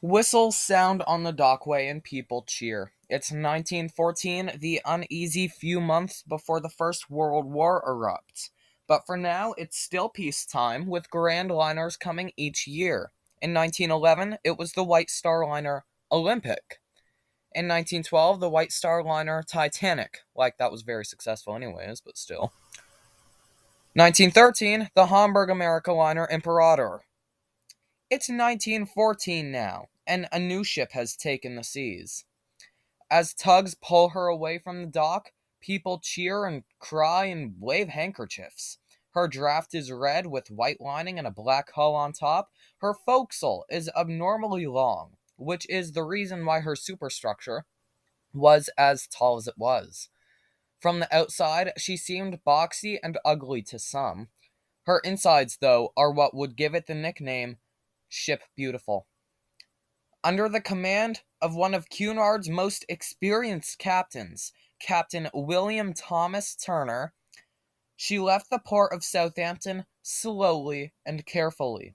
Whistles sound on the dockway and people cheer. It's 1914, the uneasy few months before the First World War erupts. But for now, it's still peacetime, with grand liners coming each year. In 1911, it was the White Star Liner Olympic. In 1912, the White Star Liner Titanic. Like, that was very successful anyways, but still. 1913, the Hamburg America Liner Imperator. It's 1914 now, and a new ship has taken the seas. As tugs pull her away from the dock, people cheer and cry and wave handkerchiefs. Her draft is red with white lining and a black hull on top. Her forecastle is abnormally long, which is the reason why her superstructure was as tall as it was. From the outside, she seemed boxy and ugly to some. Her insides, though, are what would give it the nickname Ship Beautiful. Under the command of one of Cunard's most experienced captains, Captain William Thomas Turner, she left the port of Southampton slowly and carefully.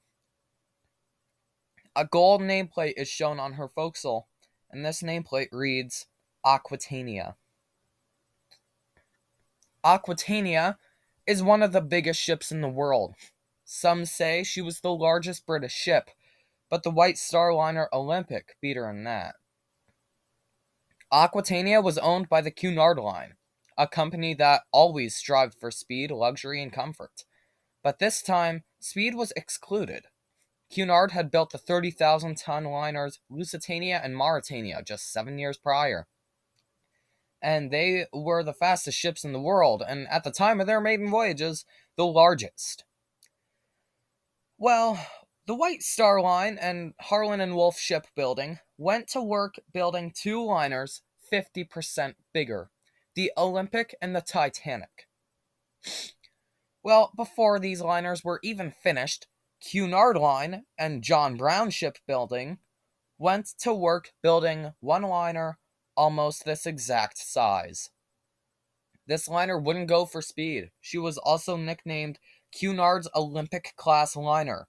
A gold nameplate is shown on her forecastle, and this nameplate reads Aquitania. Aquitania is one of the biggest ships in the world. Some say she was the largest British ship, but the White Star Liner Olympic beat her in that. Aquitania was owned by the Cunard Line, a company that always strived for speed, luxury, and comfort. But this time, speed was excluded. Cunard had built the 30,000-ton liners Lusitania and Mauretania just 7 years prior. And they were the fastest ships in the world, and at the time of their maiden voyages, the largest. Well, the White Star Line and Harland and Wolff Shipbuilding went to work building two liners 50% bigger, the Olympic and the Titanic. Well, before these liners were even finished, Cunard Line and John Brown Shipbuilding went to work building one liner almost this exact size. This liner wouldn't go for speed. She was also nicknamed Cunard's Olympic class liner.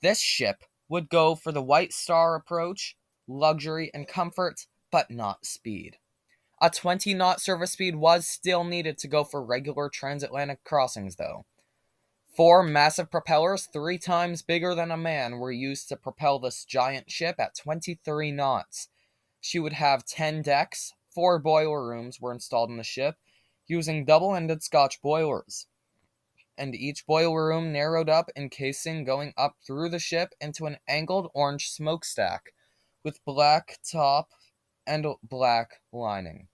This ship would go for the White Star approach, luxury and comfort, but not speed. A 20-knot service speed was still needed to go for regular transatlantic crossings, though. Four massive propellers, 3 times bigger than a man, were used to propel this giant ship at 23 knots. She would have 10 decks, 4 boiler rooms were installed in the ship, using double-ended Scotch boilers. And each boiler room narrowed up in casing going up through the ship into an angled orange smokestack with black top and black lining.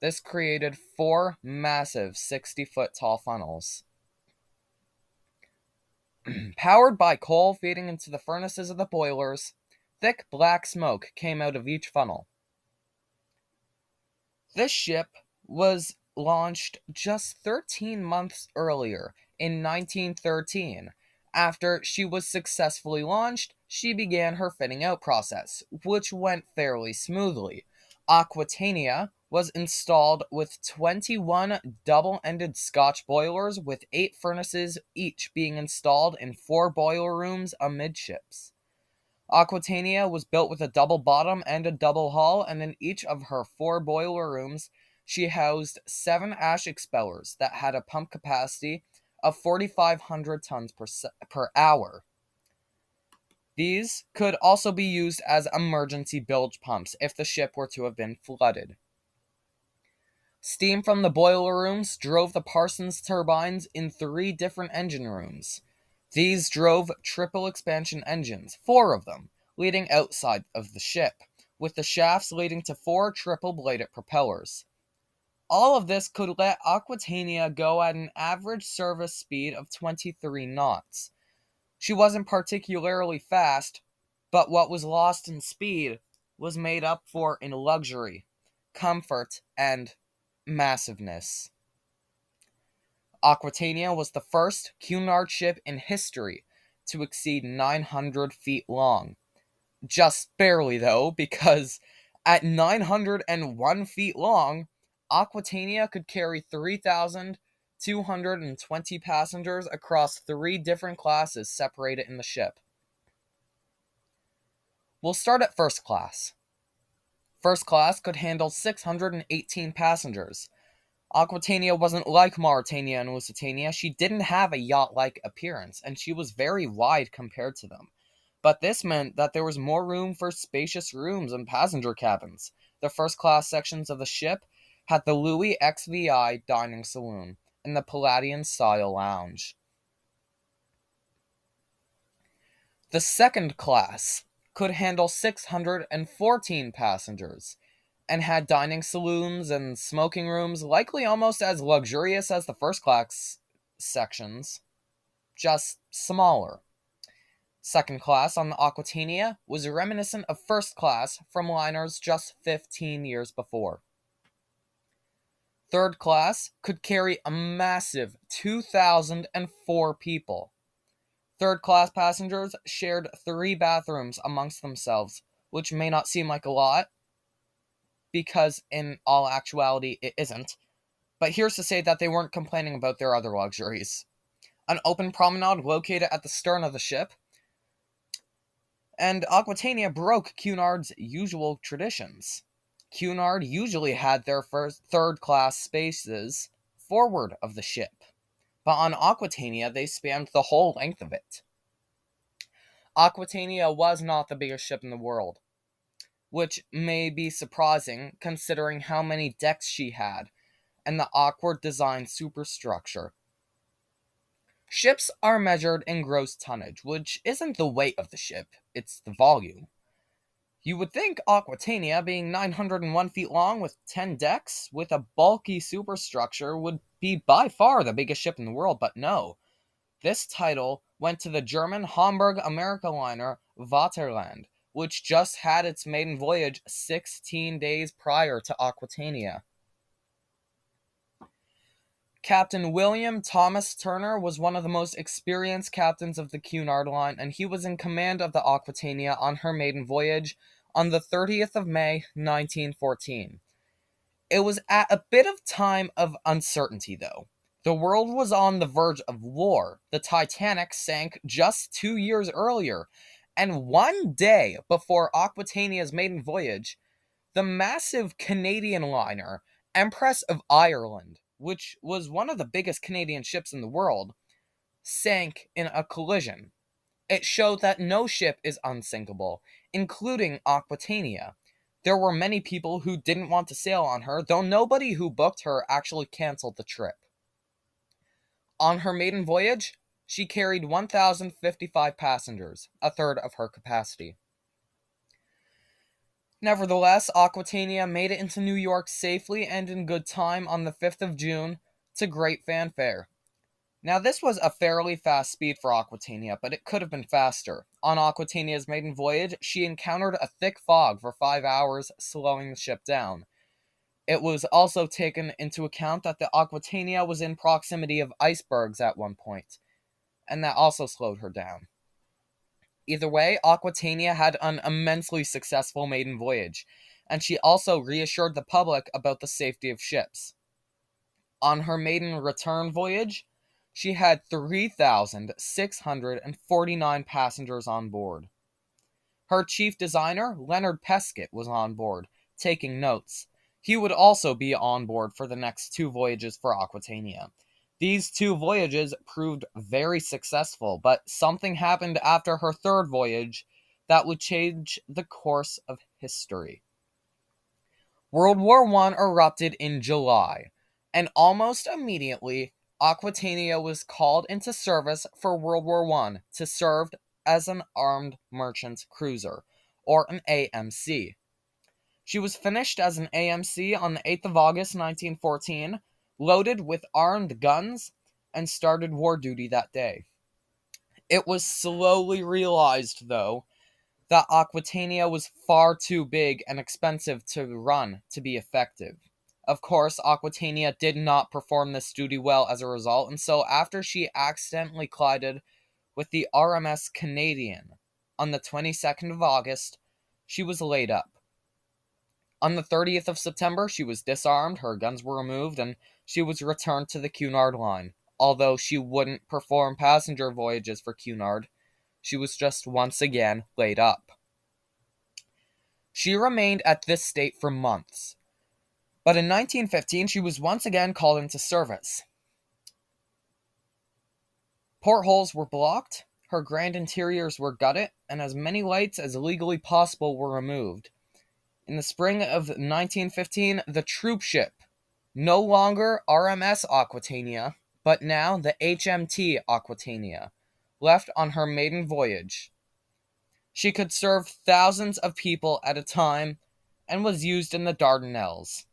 This created 4 massive 60-foot tall funnels. Powered by coal feeding into the furnaces of the boilers, thick black smoke came out of each funnel. This ship was launched just 13 months earlier, in 1913. After she was successfully launched, she began her fitting out process, which went fairly smoothly. Aquitania was installed with 21 double-ended Scotch boilers with 8 furnaces each being installed in 4 boiler rooms amidships. Aquitania was built with a double bottom and a double hull, and in each of her 4 boiler rooms, she housed 7 ash expellers that had a pump capacity of 4,500 tons per hour. These could also be used as emergency bilge pumps if the ship were to have been flooded. Steam from the boiler rooms drove the Parsons turbines in 3 different engine rooms. These drove triple expansion engines, 4 of them, leading outside of the ship, with the shafts leading to 4 triple-bladed propellers. All of this could let Aquitania go at an average service speed of 23 knots. She wasn't particularly fast, but what was lost in speed was made up for in luxury, comfort, and massiveness. Aquitania was the first Cunard ship in history to exceed 900 feet long. Just barely, though, because at 901 feet long, Aquitania could carry 3,220 passengers across 3 different classes separated in the ship. We'll start at first class. First class could handle 618 passengers. Aquitania wasn't like Mauretania and Lusitania. She didn't have a yacht-like appearance, and she was very wide compared to them. But this meant that there was more room for spacious rooms and passenger cabins. The first-class sections of the ship had the Louis XVI dining saloon and the Palladian-style lounge. The second class could handle 614 passengers and had dining saloons and smoking rooms likely almost as luxurious as the first class sections, just smaller. Second class on the Aquitania was reminiscent of first class from liners just 15 years before. Third class could carry a massive 2,004 people. Third class passengers shared 3 bathrooms amongst themselves, which may not seem like a lot, because in all actuality it isn't. But here's to say that they weren't complaining about their other luxuries. An open promenade located at the stern of the ship, and Aquitania broke Cunard's usual traditions. Cunard usually had their first third-class spaces forward of the ship, but on Aquitania they spanned the whole length of it. Aquitania was not the biggest ship in the world, which may be surprising considering how many decks she had and the awkward design superstructure. Ships are measured in gross tonnage, which isn't the weight of the ship, it's the volume. You would think Aquitania, being 901 feet long with 10 decks, with a bulky superstructure, would be by far the biggest ship in the world, but no. This title went to the German Hamburg America liner Vaterland, which just had its maiden voyage 16 days prior to Aquitania. Captain William Thomas Turner was one of the most experienced captains of the Cunard line, and he was in command of the Aquitania on her maiden voyage on the 30th of May, 1914. It was at a bit of time of uncertainty, though. The world was on the verge of war. The Titanic sank just 2 years earlier, and one day before Aquitania's maiden voyage, the massive Canadian liner Empress of Ireland, which was one of the biggest Canadian ships in the world, sank in a collision. It showed that no ship is unsinkable, including Aquitania. There were many people who didn't want to sail on her, though nobody who booked her actually canceled the trip. On her maiden voyage, she carried 1,055 passengers, a third of her capacity. Nevertheless, Aquitania made it into New York safely and in good time on the 5th of June to great fanfare. Now, this was a fairly fast speed for Aquitania, but it could have been faster. On Aquitania's maiden voyage, she encountered a thick fog for 5 hours, slowing the ship down. It was also taken into account that the Aquitania was in proximity of icebergs at one point, and that also slowed her down. Either way, Aquitania had an immensely successful maiden voyage, and she also reassured the public about the safety of ships. On her maiden return voyage, she had 3,649 passengers on board. Her chief designer, Leonard Pescott, was on board, taking notes. He would also be on board for the next 2 voyages for Aquitania. These 2 voyages proved very successful, but something happened after her 3rd voyage that would change the course of history. World War I erupted in July, and almost immediately, Aquitania was called into service for World War I to serve as an armed merchant cruiser, or an AMC. She was finished as an AMC on the 8th of August 1914, loaded with armed guns, and started war duty that day. It was slowly realized, though, that Aquitania was far too big and expensive to run to be effective. Of course, Aquitania did not perform this duty well as a result, and so after she accidentally collided with the RMS Canadian on the 22nd of August, she was laid up. On the 30th of September, she was disarmed, her guns were removed, and she was returned to the Cunard line. Although she wouldn't perform passenger voyages for Cunard, she was just once again laid up. She remained at this state for months, but in 1915 she was once again called into service. Portholes were blocked, her grand interiors were gutted, and as many lights as legally possible were removed. In the spring of 1915, the troop ship, no longer RMS Aquitania, but now the HMT Aquitania, left on her maiden voyage. She could serve thousands of people at a time and was used in the Dardanelles.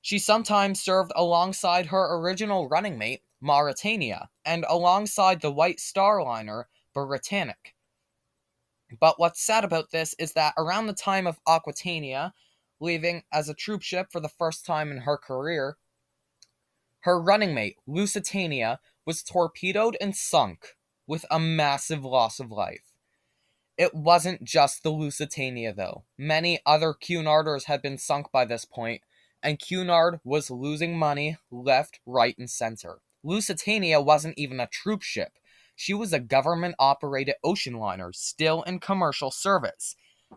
She sometimes served alongside her original running mate, Mauretania, and alongside the White Star liner, Britannic. But what's sad about this is that around the time of Aquitania leaving as a troop ship for the first time in her career, her running mate, Lusitania, was torpedoed and sunk with a massive loss of life. It wasn't just the Lusitania, though. Many other Cunarders had been sunk by this point, and Cunard was losing money left, right, and center. Lusitania wasn't even a troop ship. She was a government-operated ocean liner, still in commercial service,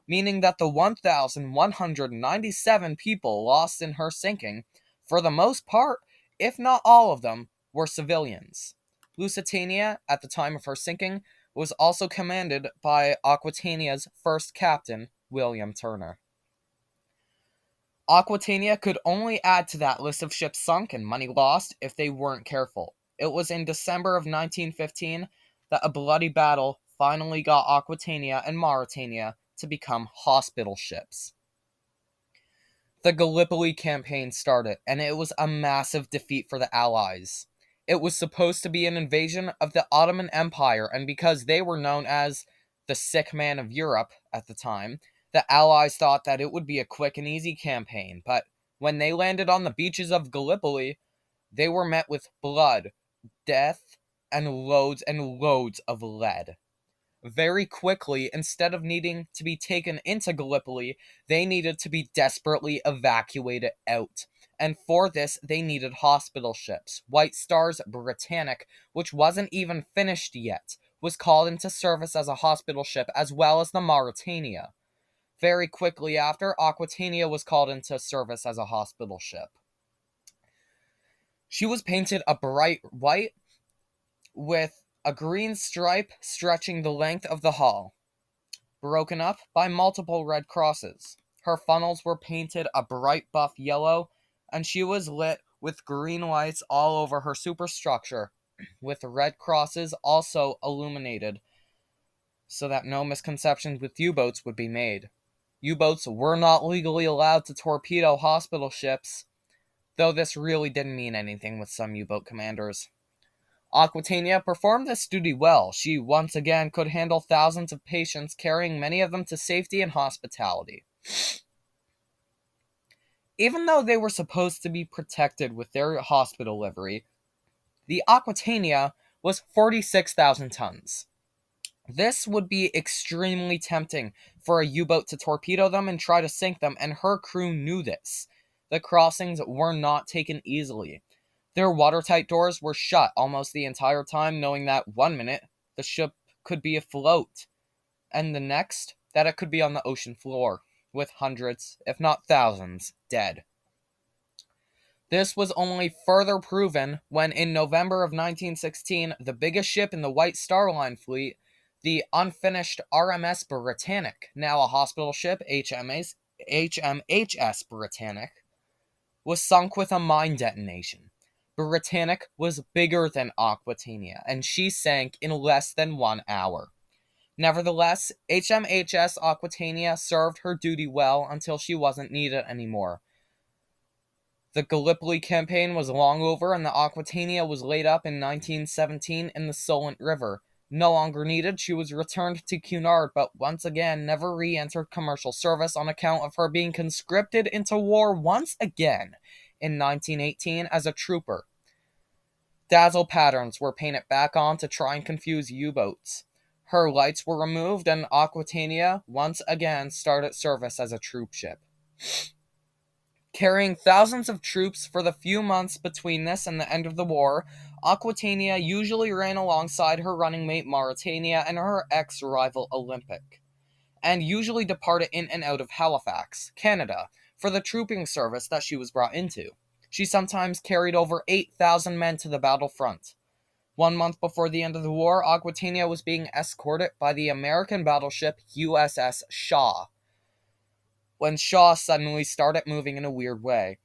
meaning that the 1,197 people lost in her sinking, for the most part, if not all of them, were civilians. Lusitania, at the time of her sinking, was also commanded by Aquitania's first captain, William Turner. Aquitania could only add to that list of ships sunk and money lost if they weren't careful. It was in December of 1915 that a bloody battle finally got Aquitania and Mauretania to become hospital ships. The Gallipoli campaign started, and it was a massive defeat for the Allies. It was supposed to be an invasion of the Ottoman Empire, and because they were known as the sick man of Europe at the time, the Allies thought that it would be a quick and easy campaign. But when they landed on the beaches of Gallipoli, they were met with blood, death, and loads of lead. Very quickly, instead of needing to be taken into Gallipoli, they needed to be desperately evacuated out. And for this, they needed hospital ships. White Star's Britannic, which wasn't even finished yet, was called into service as a hospital ship, as well as the Mauretania. Very quickly after, Aquitania was called into service as a hospital ship. She was painted a bright white with a green stripe stretching the length of the hull, broken up by multiple red crosses. Her funnels were painted a bright buff yellow, and she was lit with green lights all over her superstructure, with red crosses also illuminated, so that no misconceptions with U-boats would be made. U-boats were not legally allowed to torpedo hospital ships, though this really didn't mean anything with some U-boat commanders. Aquitania performed this duty well. She once again could handle thousands of patients, carrying many of them to safety and hospitality. Even though they were supposed to be protected with their hospital livery, the Aquitania was 46,000 tons. This would be extremely tempting for a U-boat to torpedo them and try to sink them, and her crew knew this. The crossings were not taken easily. Their watertight doors were shut almost the entire time, knowing that one minute the ship could be afloat, and the next that it could be on the ocean floor, with hundreds, if not thousands, dead. This was only further proven when in November of 1916, the biggest ship in the White Star Line fleet, the unfinished RMS Britannic, now a hospital ship, HMHS Britannic, was sunk with a mine detonation. Britannic was bigger than Aquitania, and she sank in less than 1 hour. Nevertheless, HMHS Aquitania served her duty well until she wasn't needed anymore. The Gallipoli campaign was long over, and the Aquitania was laid up in 1917 in the Solent River. No longer needed, she was returned to Cunard, but once again never re-entered commercial service on account of her being conscripted into war once again in 1918 as a trooper. Dazzle patterns were painted back on to try and confuse U-boats. Her lights were removed, and Aquitania once again started service as a troop ship. Carrying thousands of troops for the few months between this and the end of the war, Aquitania usually ran alongside her running mate Mauretania and her ex-rival Olympic. and usually departed in and out of Halifax, Canada, for the trooping service that she was brought into. She sometimes carried over 8,000 men to the battlefront. 1 month before the end of the war, Aquitania was being escorted by the American battleship USS Shaw, when Shaw suddenly started moving in a weird way.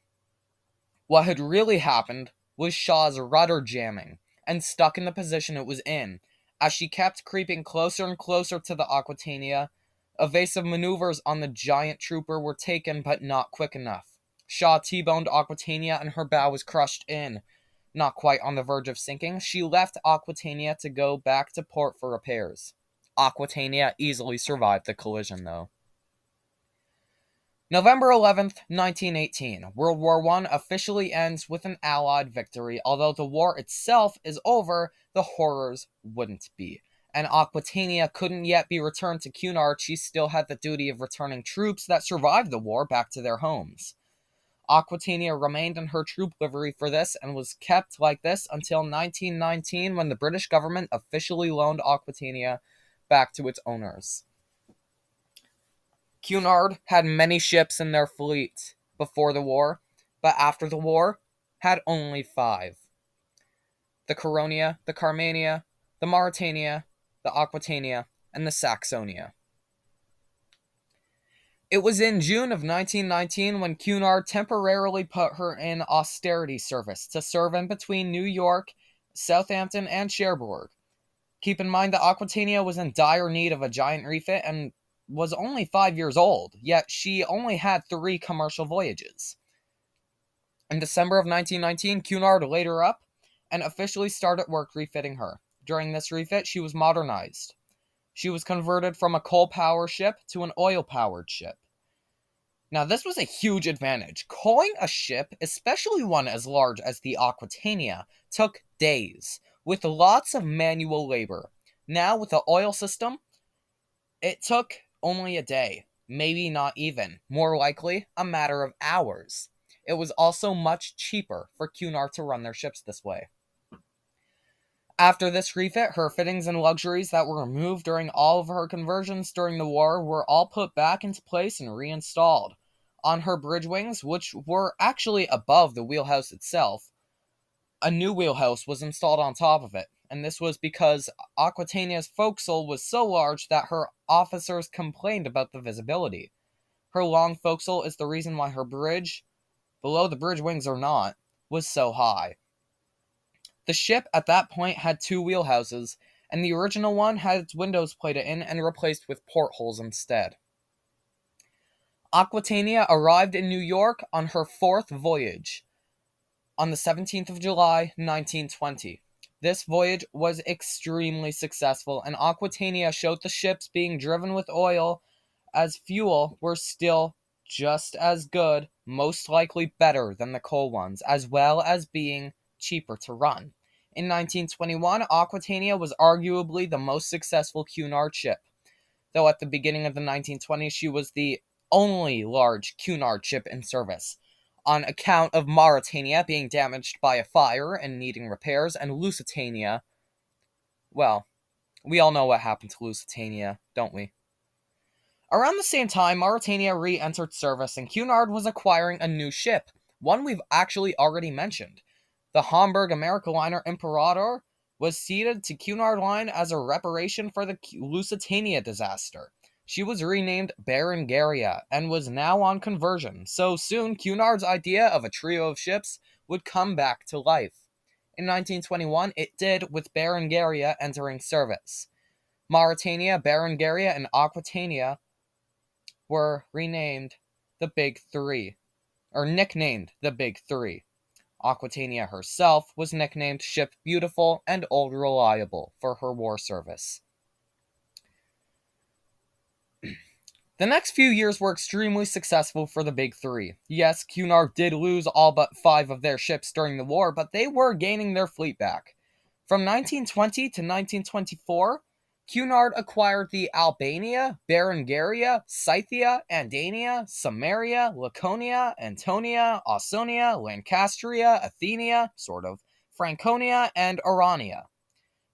What had really happened was Shaw's rudder jamming and stuck in the position it was in. As she kept creeping closer and closer to the Aquitania, evasive maneuvers on the giant trooper were taken but not quick enough. Shaw T-boned Aquitania and her bow was crushed in. Not quite on the verge of sinking, she left Aquitania to go back to port for repairs. Aquitania easily survived the collision, though. November 11th, 1918. World War I officially ends with an Allied victory. Although the war itself is over, the horrors wouldn't be. And Aquitania couldn't yet be returned to Cunard. She still had the duty of returning troops that survived the war back to their homes. Aquitania remained in her troop livery for this and was kept like this until 1919, when the British government officially loaned Aquitania back to its owners. Cunard had many ships in their fleet before the war, but after the war, had only 5. The Caronia, the Carmania, the Mauretania, the Aquitania, and the Saxonia. It was in June of 1919 when Cunard temporarily put her in austerity service to serve in between New York, Southampton, and Cherbourg. Keep in mind that Aquitania was in dire need of a giant refit and was only 5 years old, yet she only had 3 commercial voyages. In December of 1919, Cunard laid her up and officially started work refitting her. During this refit, she was modernized. She was converted from a coal-powered ship to an oil-powered ship. Now, this was a huge advantage. Coaling a ship, especially one as large as the Aquitania, took days, with lots of manual labor. Now, with the oil system, it took only a day, maybe not even, more likely a matter of hours. It was also much cheaper for Cunard to run their ships this way. After this refit, her fittings and luxuries that were removed during all of her conversions during the war were all put back into place and reinstalled. On her bridge wings, which were actually above the wheelhouse itself, a new wheelhouse was installed on top of it, and this was because Aquitania's forecastle was so large that her officers complained about the visibility. Her long forecastle is the reason why her bridge, below the bridge wings or not, was so high. The ship at that point had 2 wheelhouses, and the original one had its windows plated in and replaced with portholes instead. Aquitania arrived in New York on her 4th voyage, on the 17th of July, 1920. This voyage was extremely successful, and Aquitania showed the ships being driven with oil as fuel were still just as good, most likely better than the coal ones, as well as being cheaper to run. In 1921, Aquitania was arguably the most successful Cunard ship, though at the beginning of the 1920s she was the only large Cunard ship in service, on account of Mauretania being damaged by a fire and needing repairs, and Lusitania, well, we all know what happened to Lusitania, don't we? Around the same time, Mauretania re-entered service, and Cunard was acquiring a new ship, one we've actually already mentioned. The Hamburg Amerikaliner Imperator was ceded to Cunard Line as a reparation for the Lusitania disaster. She was renamed Berengaria and was now on conversion, so soon Cunard's idea of a trio of ships would come back to life. In 1921, it did, with Berengaria entering service. Mauretania, Berengaria, and Aquitania were renamed the Big Three, or nicknamed the Big Three. Aquitania herself was nicknamed Ship Beautiful and Old Reliable for her war service. The next few years were extremely successful for the Big Three. Yes, Cunard did lose all but 5 of their ships during the war, but they were gaining their fleet back. From 1920 to 1924, Cunard acquired the Albania, Berengaria, Scythia, Andania, Samaria, Laconia, Antonia, Ausonia, Lancastria, Athenia, Franconia, and Orania.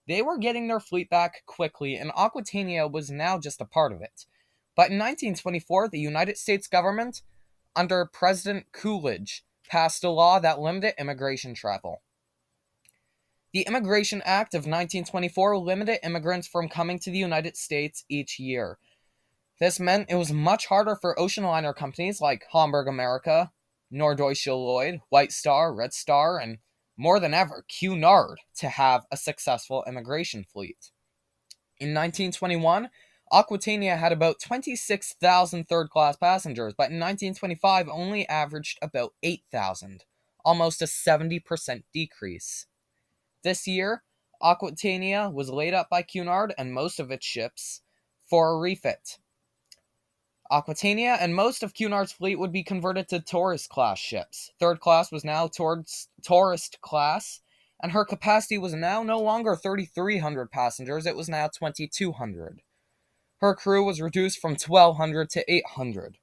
They were getting their fleet back quickly, and Aquitania was now just a part of it. But in 1924, the United States government, under President Coolidge, passed a law that limited immigration travel. The Immigration Act of 1924 limited immigrants from coming to the United States each year. This meant it was much harder for ocean liner companies like Hamburg America, Norddeutsche Lloyd, White Star, Red Star, and more than ever, Cunard to have a successful immigration fleet. In 1921, Aquitania had about 26,000 third-class passengers, but in 1925 only averaged about 8,000, almost a 70% decrease. This year, Aquitania was laid up by Cunard and most of its ships for a refit. Aquitania and most of Cunard's fleet would be converted to tourist-class ships. Third class was now towards tourist class, and her capacity was now no longer 3,300 passengers, it was now 2,200. Her crew was reduced from 1,200 to 800,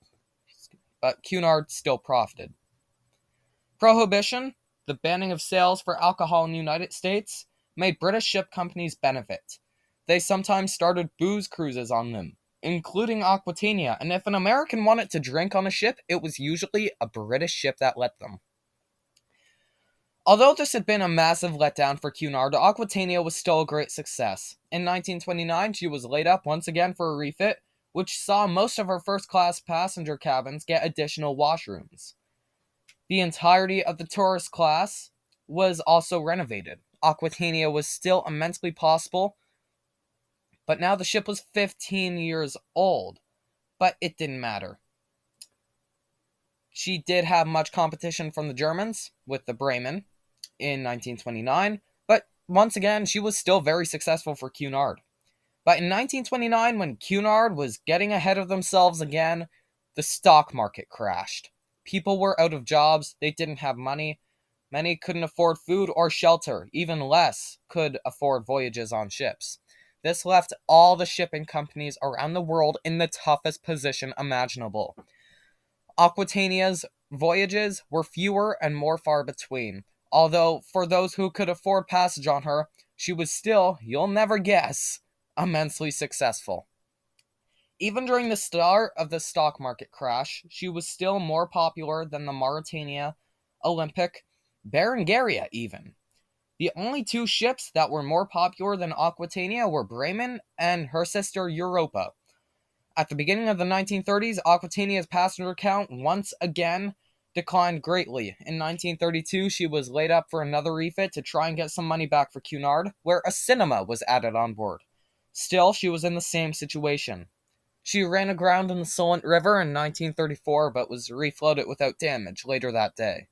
but Cunard still profited. Prohibition, the banning of sales for alcohol in the United States, made British ship companies benefit. They sometimes started booze cruises on them, including Aquitania, and if an American wanted to drink on a ship, it was usually a British ship that let them. Although this had been a massive letdown for Cunard, Aquitania was still a great success. In 1929, she was laid up once again for a refit, which saw most of her first-class passenger cabins get additional washrooms. The entirety of the tourist class was also renovated. Aquitania was still immensely possible, but now the ship was 15 years old. But it didn't matter. She did have much competition from the Germans with the Bremen in 1929, but once again, she was still very successful for Cunard. But in 1929, when Cunard was getting ahead of themselves again, the stock market crashed. People were out of jobs, they didn't have money, many couldn't afford food or shelter, even less could afford voyages on ships. This left all the shipping companies around the world in the toughest position imaginable. Aquitania's voyages were fewer and more far between, although for those who could afford passage on her, she was still, you'll never guess, immensely successful. Even during the start of the stock market crash, she was still more popular than the Mauretania, Olympic, Berengaria even. The only two ships that were more popular than Aquitania were Bremen and her sister Europa. At the beginning of the 1930s, Aquitania's passenger count once again declined greatly. In 1932, she was laid up for another refit to try and get some money back for Cunard, where a cinema was added on board. Still, she was in the same situation. She ran aground in the Solent River in 1934, but was refloated without damage later that day.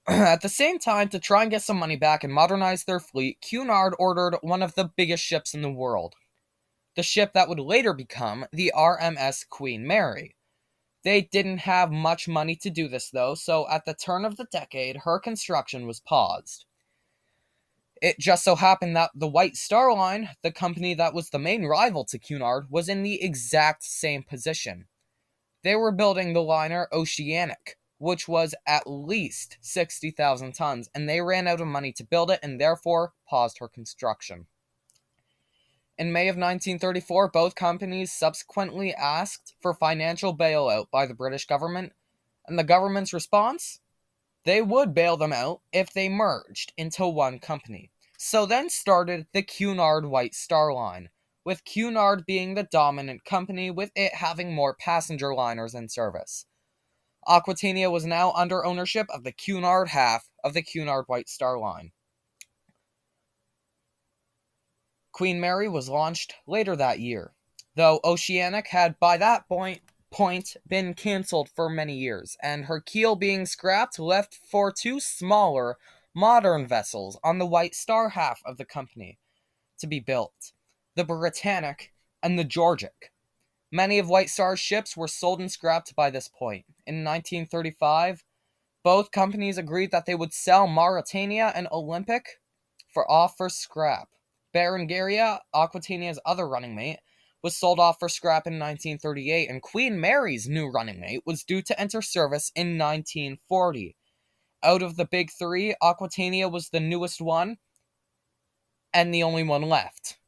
At the same time, to try and get some money back and modernize their fleet, Cunard ordered one of the biggest ships in the world. The ship that would later become the RMS Queen Mary. They didn't have much money to do this though, so at the turn of the decade, her construction was paused. It just so happened that the White Star Line, the company that was the main rival to Cunard, was in the exact same position. They were building the liner Oceanic, which was at least 60,000 tons, and they ran out of money to build it and therefore paused her construction. In May of 1934, both companies subsequently asked for financial bailout by the British government, and the government's response? They would bail them out if they merged into one company. So then started the Cunard White Star Line, with Cunard being the dominant company, with it having more passenger liners in service. Aquitania was now under ownership of the Cunard half of the Cunard White Star Line. Queen Mary was launched later that year, though Oceanic had by that point been cancelled for many years, and her keel being scrapped left for two smaller, modern vessels on the White Star half of the company to be built, the Britannic and the Georgic. Many of White Star's ships were sold and scrapped by this point. In 1935, both companies agreed that they would sell Mauretania and Olympic for scrap. Berengaria, Aquitania's other running mate, was sold off for scrap in 1938, and Queen Mary's new running mate was due to enter service in 1940. Out of the big three, Aquitania was the newest one, and the only one left.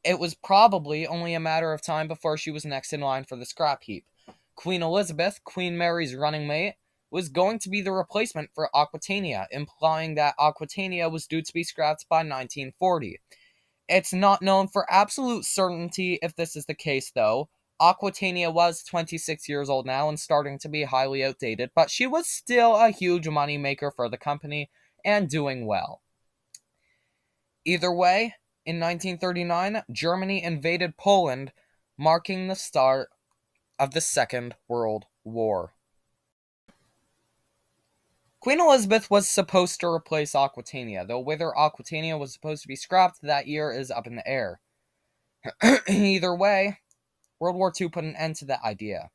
It was probably only a matter of time before she was next in line for the scrap heap. Queen Elizabeth, Queen Mary's running mate, was going to be the replacement for Aquitania, implying that Aquitania was due to be scrapped by 1940. It's not known for absolute certainty if this is the case, though. Aquitania was 26 years old now and starting to be highly outdated, but she was still a huge moneymaker for the company and doing well. Either way, in 1939, Germany invaded Poland, marking the start of the Second World War. Queen Elizabeth was supposed to replace Aquitania, though whether Aquitania was supposed to be scrapped that year is up in the air. Either way, World War II put an end to that idea.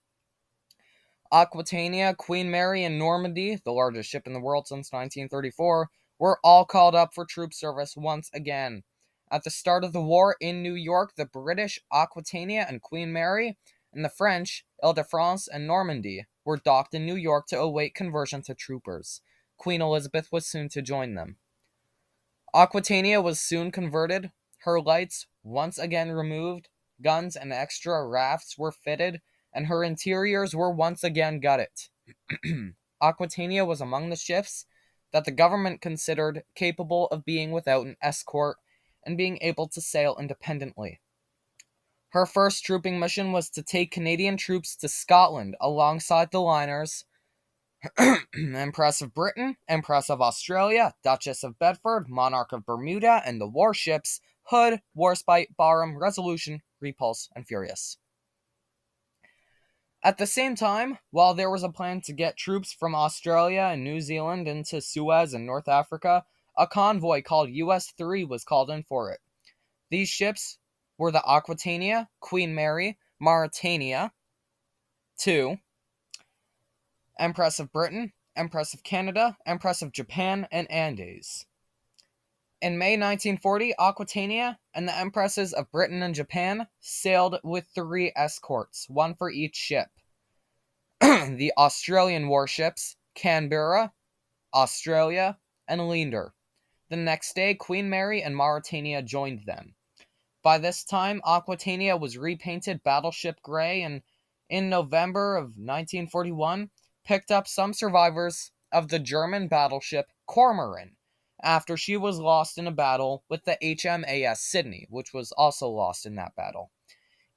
Aquitania, Queen Mary, and Normandy, the largest ship in the world since 1934, were all called up for troop service once again. At the start of the war in New York, the British Aquitania and Queen Mary, and the French Ile-de-France and Normandy were docked in New York to await conversion to troopers. Queen Elizabeth was soon to join them. Aquitania was soon converted, her lights once again removed, guns and extra rafts were fitted, and her interiors were once again gutted. Aquitania was among the ships that the government considered capable of being without an escort and being able to sail independently. Her first trooping mission was to take Canadian troops to Scotland alongside the liners Empress of Britain, Empress of Australia, Duchess of Bedford, Monarch of Bermuda, and the warships Hood, Warspite, Barham, Resolution, Repulse, and Furious. At the same time, while there was a plan to get troops from Australia and New Zealand into Suez and North Africa, a convoy called US 3 was called in for it. These ships were the Aquitania, Queen Mary, Mauretania, 2, Empress of Britain, Empress of Canada, Empress of Japan, and Andes. In May 1940, Aquitania and the Empresses of Britain and Japan sailed with 3 escorts, one for each ship. The Australian warships Canberra, Australia, and Leander. The next day, Queen Mary and Mauretania joined them. By this time, Aquitania was repainted battleship gray and, in November of 1941, picked up some survivors of the German battleship Cormoran after she was lost in a battle with the HMAS Sydney, which was also lost in that battle.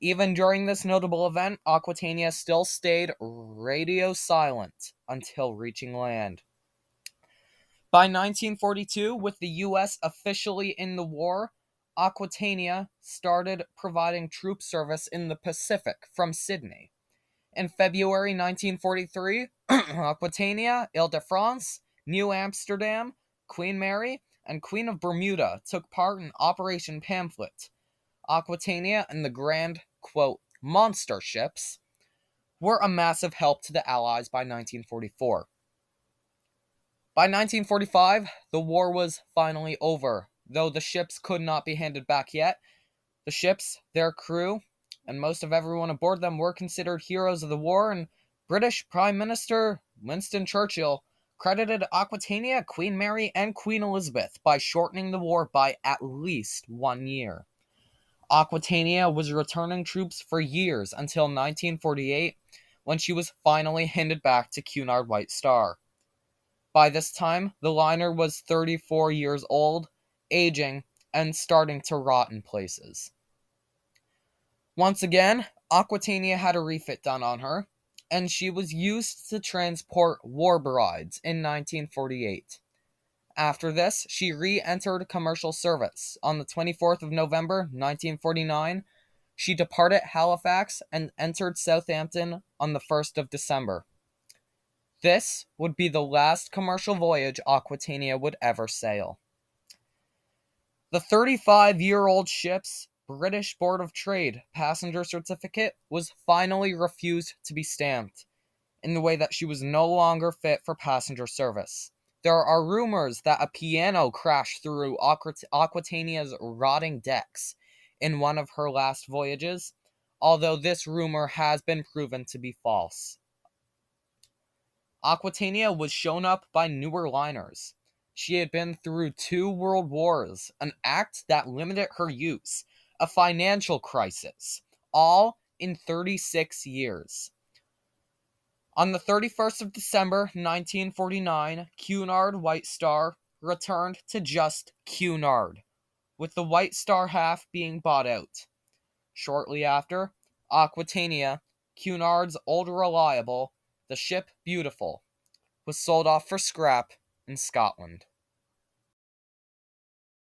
Even during this notable event, Aquitania still stayed radio silent until reaching land. By 1942, with the U.S. officially in the war, Aquitania started providing troop service in the Pacific from Sydney. In February 1943, Aquitania, Ile-de-France, New Amsterdam, Queen Mary, and Queen of Bermuda took part in Operation Pamphlet. Aquitania and the grand, quote, monster ships were a massive help to the Allies by 1944. By 1945, the war was finally over, though the ships could not be handed back yet. The ships, their crew, and most of everyone aboard them were considered heroes of the war, and British Prime Minister Winston Churchill credited Aquitania, Queen Mary, and Queen Elizabeth by shortening the war by at least 1 year. Aquitania was returning troops for years until 1948, when she was finally handed back to Cunard White Star. By this time, the liner was 34 years old, aging, and starting to rot in places. Once again, Aquitania had a refit done on her, and she was used to transport war brides in 1948. After this, she re-entered commercial service. On the 24th of November, 1949, she departed Halifax and entered Southampton on the 1st of December. This would be the last commercial voyage Aquitania would ever sail. The 35-year-old ship's British Board of Trade passenger certificate was finally refused to be stamped, in the way that she was no longer fit for passenger service. There are rumors that a piano crashed through Aquitania's rotting decks in one of her last voyages, although this rumor has been proven to be false. Aquitania was shown up by newer liners. She had been through 2 world wars, an act that limited her use, a financial crisis, all in 36 years. On the 31st of December 1949, Cunard White Star returned to just Cunard, with the White Star half being bought out. Shortly after, Aquitania, Cunard's old reliable, the ship Beautiful, was sold off for scrap in Scotland.